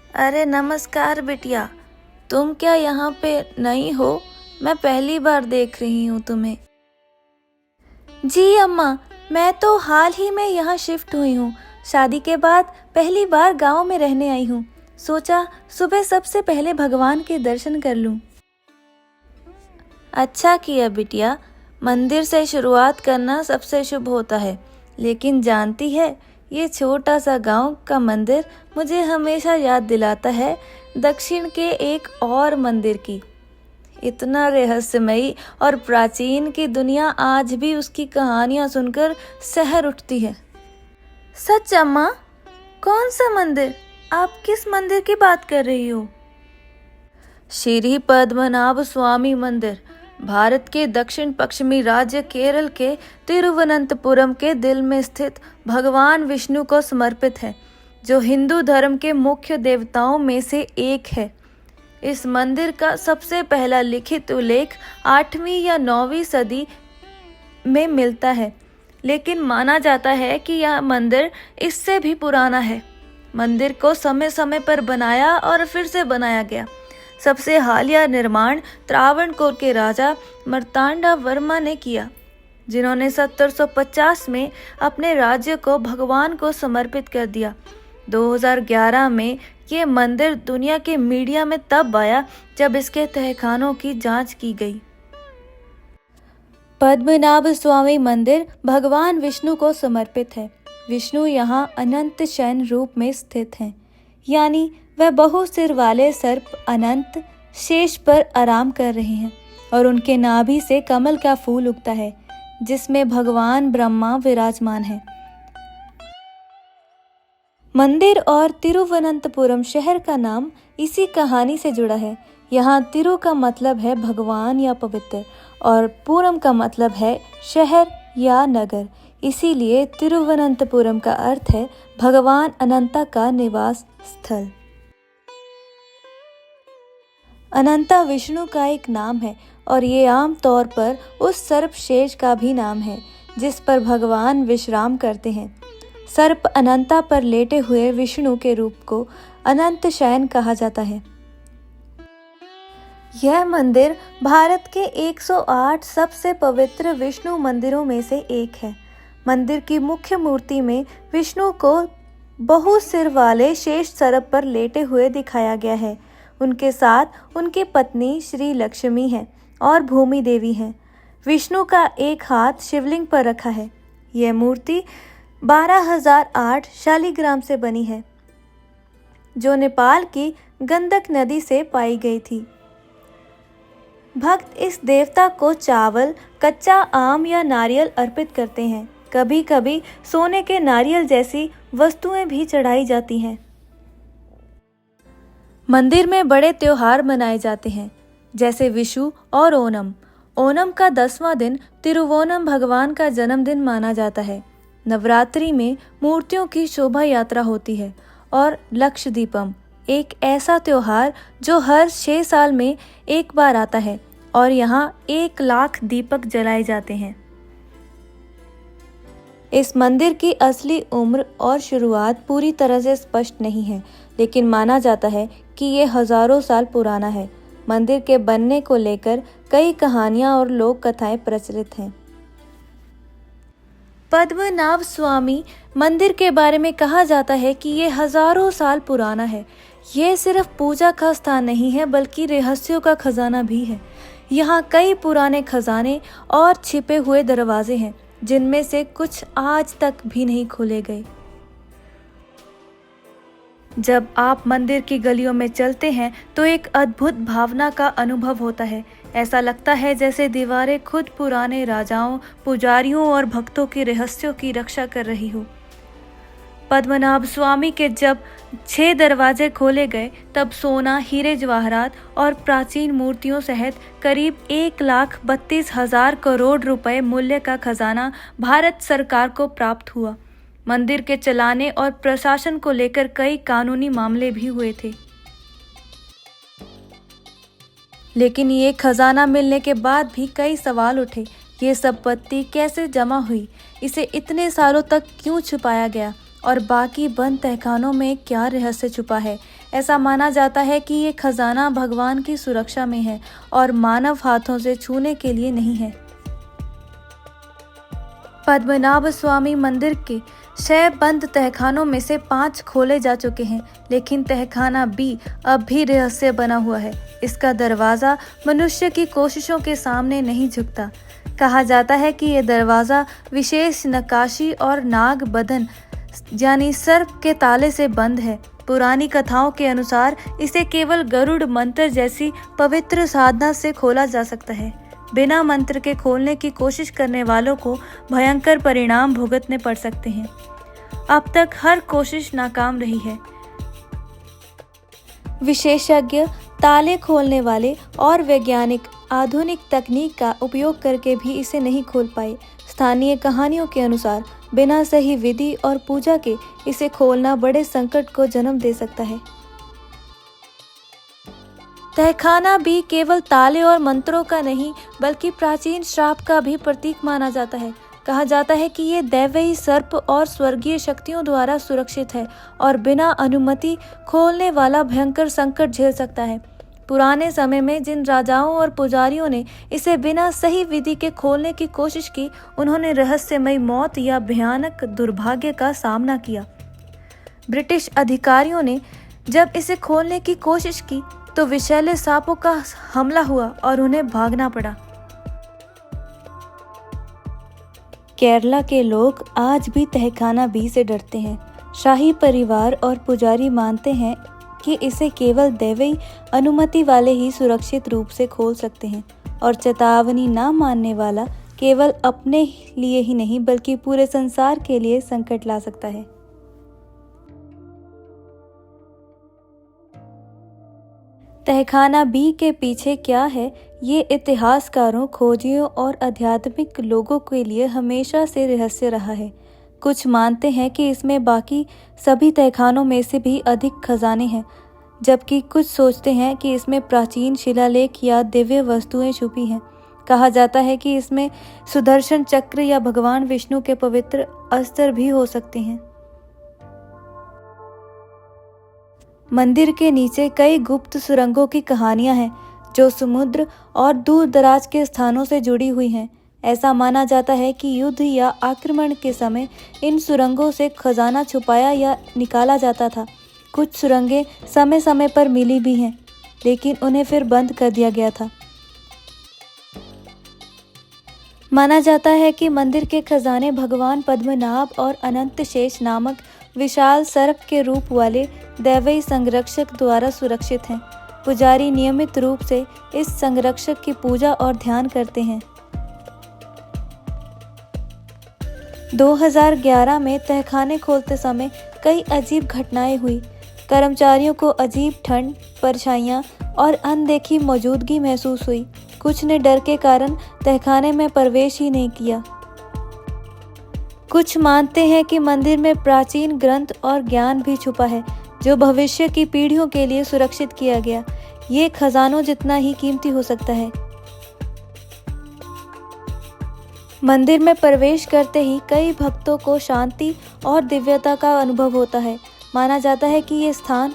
अरे नमस्कार बिटिया। तुम क्या यहाँ पे नई हो? मैं पहली बार देख रही हूँ तुम्हें। जी अम्मा, मैं तो हाल ही में यहाँ शिफ्ट हुई हूँ। शादी के बाद पहली बार गांव में रहने आई हूँ। सोचा सुबह सबसे पहले भगवान के दर्शन कर लूँ। अच्छा किया बिटिया, मंदिर से शुरुआत करना सबसे शुभ होता है। लेकिन जानती है, ये छोटा सा गांव का मंदिर मुझे हमेशा याद दिलाता है दक्षिण के एक और मंदिर की। इतना रहस्यमयी और प्राचीन की दुनिया आज भी उसकी कहानियां सुनकर सहर उठती है। सच अम्मा? कौन सा मंदिर? आप किस मंदिर की बात कर रही हो? श्री पद्मनाभ स्वामी मंदिर भारत के दक्षिण पश्चिमी राज्य केरल के तिरुवनंतपुरम के दिल में स्थित भगवान विष्णु को समर्पित है, जो हिंदू धर्म के मुख्य देवताओं में से एक है। इस मंदिर का सबसे पहला लिखित उल्लेख 8वीं या 9वीं सदी में मिलता है, लेकिन माना जाता है कि यह मंदिर इससे भी पुराना है। मंदिर को समय समय पर बनाया और फिर से बनाया गया। सबसे हालिया निर्माण त्रावणकोर के राजा मार्तांडा वर्मा ने किया, जिन्होंने 1750 में अपने राज्य को भगवान को समर्पित कर दिया। 2011 में ये मंदिर दुनिया के मीडिया में तब आया जब इसके तहखानों की जांच की गई। पद्मनाभ स्वामी मंदिर भगवान विष्णु को समर्पित है। विष्णु यहाँ अनंत शयन रूप में स्थित हैं, यानी वह बहुसिर वाले सर्प अनंत शेष पर आराम कर रहे हैं और उनके नाभि से कमल का फूल उगता है, जिसमें भगवान ब्रह्मा विराजमान है। मंदिर और तिरुवनंतपुरम शहर का नाम इसी कहानी से जुड़ा है। यहाँ तिरु का मतलब है भगवान या पवित्र और पुरम का मतलब है शहर या नगर। इसीलिए तिरुवनंतपुरम का अर्थ है भगवान अनंता का निवास स्थल। अनंता विष्णु का एक नाम है और ये आम तौर पर उस सर्प शेष का भी नाम है जिस पर भगवान विश्राम करते हैं। सर्प अनंता पर लेटे हुए विष्णु के रूप को अनंत शयन कहा जाता है। यह मंदिर भारत के 108 सबसे पवित्र विष्णु मंदिरों में से एक है। मंदिर की मुख्य मूर्ति में विष्णु को बहुसिर वाले शेष सर्प पर लेटे हुए दिखाया गया है। उनके साथ उनकी पत्नी श्री लक्ष्मी है और भूमि देवी हैं। विष्णु का एक हाथ शिवलिंग पर रखा है। यह मूर्ति 12,008 शालिग्राम से बनी है, जो नेपाल की गंडक नदी से पाई गई थी। भक्त इस देवता को चावल, कच्चा आम या नारियल अर्पित करते हैं। कभी कभी सोने के नारियल जैसी वस्तुएं भी चढ़ाई जाती हैं। मंदिर में बड़े त्योहार मनाए जाते हैं, जैसे विशु और ओणम। ओणम का 10वां दिन तिरुवोणम भगवान का जन्मदिन माना जाता है। नवरात्रि में मूर्तियों की शोभा यात्रा होती है और लक्षदीपम एक ऐसा त्योहार जो हर 6 साल में एक बार आता है और यहाँ 1 लाख दीपक जलाए जाते हैं। इस मंदिर की असली उम्र और शुरुआत पूरी तरह से स्पष्ट नहीं है, लेकिन माना जाता है कि ये हजारों साल पुराना है। मंदिर के बनने को लेकर कई कहानियां और लोक कथाएं प्रचलित हैं। पद्मनाभ स्वामी मंदिर के बारे में कहा जाता है कि ये हजारों साल पुराना है। ये सिर्फ पूजा का स्थान नहीं है, बल्कि रहस्यों का खजाना भी है। यहाँ कई पुराने खजाने और छिपे हुए दरवाजे हैं, जिनमें से कुछ आज तक भी नहीं खोले गए। जब आप मंदिर की गलियों में चलते हैं तो एक अद्भुत भावना का अनुभव होता है। ऐसा लगता है जैसे दीवारें खुद पुराने राजाओं, पुजारियों और भक्तों के रहस्यों की रक्षा कर रही हो। पद्मनाभ स्वामी के जब 6 दरवाजे खोले गए, तब सोना, हीरे जवाहरात और प्राचीन मूर्तियों सहित करीब 1,32,000 करोड़ रुपए मूल्य का खजाना भारत सरकार को प्राप्त हुआ। मंदिर के चलाने और प्रशासन को लेकर कई कानूनी मामले भी हुए थे। लेकिन ये खजाना मिलने के बाद भी कई सवाल उठे। ये संपत्ति कैसे जमा हुई? इसे इतने सालों तक क्यों छुपाया गया? और बाकी बंद तहखानों में क्या रहस्य छुपा है? ऐसा माना जाता है कि ये खजाना भगवान की सुरक्षा में है और मानव हाथों से छूने के लिए नहीं है। पद्मनाभ स्वामी मंदिर के 6 बंद तहखानों में से 5 खोले जा चुके हैं, लेकिन तहखाना बी अब भी रहस्य बना हुआ है। इसका दरवाज़ा मनुष्य की कोशिशों के सामने नहीं झुकता। कहा जाता है कि यह दरवाज़ा विशेष नक्काशी और नाग बदन यानी सर्प के ताले से बंद है। पुरानी कथाओं के अनुसार इसे केवल गरुड़ मंत्र जैसी पवित्र साधना से खोला जा सकता है। बिना मंत्र के खोलने की कोशिश करने वालों को भयंकर परिणाम भुगतने पड़ सकते हैं। अब तक हर कोशिश नाकाम रही है। विशेषज्ञ, ताले खोलने वाले और वैज्ञानिक आधुनिक तकनीक का उपयोग करके भी इसे नहीं खोल पाए। स्थानीय कहानियों के अनुसार बिना सही विधि और पूजा के इसे खोलना बड़े संकट को जन्म दे सकता है। तहखाना भी केवल ताले और मंत्रों का नहीं बल्कि प्राचीन श्राप का भी प्रतीक माना जाता है। कहा जाता है कि ये दैवीय सर्प और स्वर्गीय शक्तियों द्वारा सुरक्षित है और बिना अनुमति खोलने वाला भयंकर संकट झेल सकता है। पुराने समय में जिन राजाओं और पुजारियों ने इसे बिना सही विधि के खोलने की कोशिश की, उन्होंने रहस्यमयी मौत या भयानक दुर्भाग्य का सामना किया। ब्रिटिश अधिकारियों ने जब इसे खोलने की कोशिश की तो विषैले सांपों का हमला हुआ और उन्हें भागना पड़ा। केरला के लोग आज भी तहखाना बी से डरते हैं। शाही परिवार और पुजारी मानते हैं कि इसे केवल दैवीय अनुमति वाले ही सुरक्षित रूप से खोल सकते हैं और चेतावनी ना मानने वाला केवल अपने लिए ही नहीं बल्कि पूरे संसार के लिए संकट ला सकता है। तहखाना बी के पीछे क्या है, ये इतिहासकारों, खोजियों और आध्यात्मिक लोगों के लिए हमेशा से रहस्य रहा है। कुछ मानते हैं कि इसमें बाकी सभी तहखानों में से भी अधिक खजाने हैं, जबकि कुछ सोचते हैं कि इसमें प्राचीन शिलालेख या दिव्य वस्तुएं छुपी हैं। कहा जाता है कि इसमें सुदर्शन चक्र या भगवान विष्णु के पवित्र अस्त्र भी हो सकते हैं। मंदिर के नीचे कई गुप्त सुरंगों की कहानियां हैं जो समुद्र और दूर दराज के स्थानों से जुड़ी हुई हैं। ऐसा माना जाता है कि युद्ध या आक्रमण के समय इन सुरंगों से खजाना छुपाया या निकाला जाता था। कुछ सुरंगें समय समय पर मिली भी हैं, लेकिन उन्हें फिर बंद कर दिया गया था। माना जाता है कि मंदिर के खजाने भगवान पद्मनाभ और अनंत शेष नामक विशाल सर्प के रूप वाले दैवीय संरक्षक द्वारा सुरक्षित हैं। पुजारी नियमित रूप से इस संरक्षक की पूजा और ध्यान करते हैं। 2011 में तहखाने खोलते समय कई अजीब घटनाएं हुई। कर्मचारियों को अजीब ठंड, परछाइयां और अनदेखी मौजूदगी महसूस हुई। कुछ ने डर के कारण तहखाने में प्रवेश ही नहीं किया। कुछ मानते हैं कि मंदिर में प्राचीन ग्रंथ और ज्ञान भी छुपा है जो भविष्य की पीढ़ियों के लिए सुरक्षित किया गया। ये खजानों जितना ही कीमती हो सकता है। मंदिर में प्रवेश करते ही कई भक्तों को शांति और दिव्यता का अनुभव होता है। माना जाता है कि ये स्थान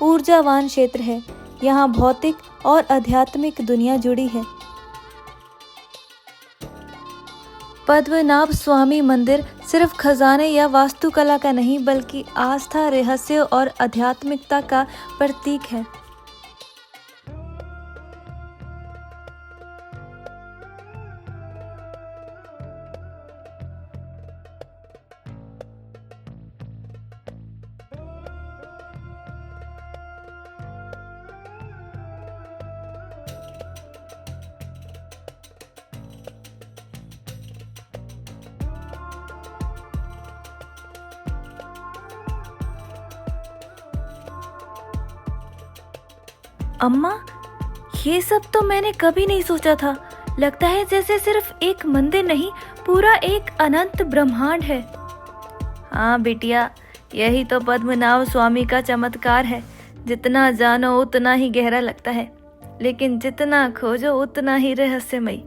ऊर्जावान क्षेत्र है। यहाँ भौतिक और आध्यात्मिक दुनिया जुड़ी है। पद्मनाभ स्वामी मंदिर सिर्फ खजाने या वास्तुकला का नहीं बल्कि आस्था, रहस्य और आध्यात्मिकता का प्रतीक है। अम्मा, ये सब तो मैंने कभी नहीं सोचा था। लगता है जैसे सिर्फ एक मंदिर नहीं, पूरा एक अनंत ब्रह्मांड है। हाँ बिटिया, यही तो पद्मनाभ स्वामी का चमत्कार है। जितना जानो उतना ही गहरा लगता है, लेकिन जितना खोजो उतना ही रहस्यमयी।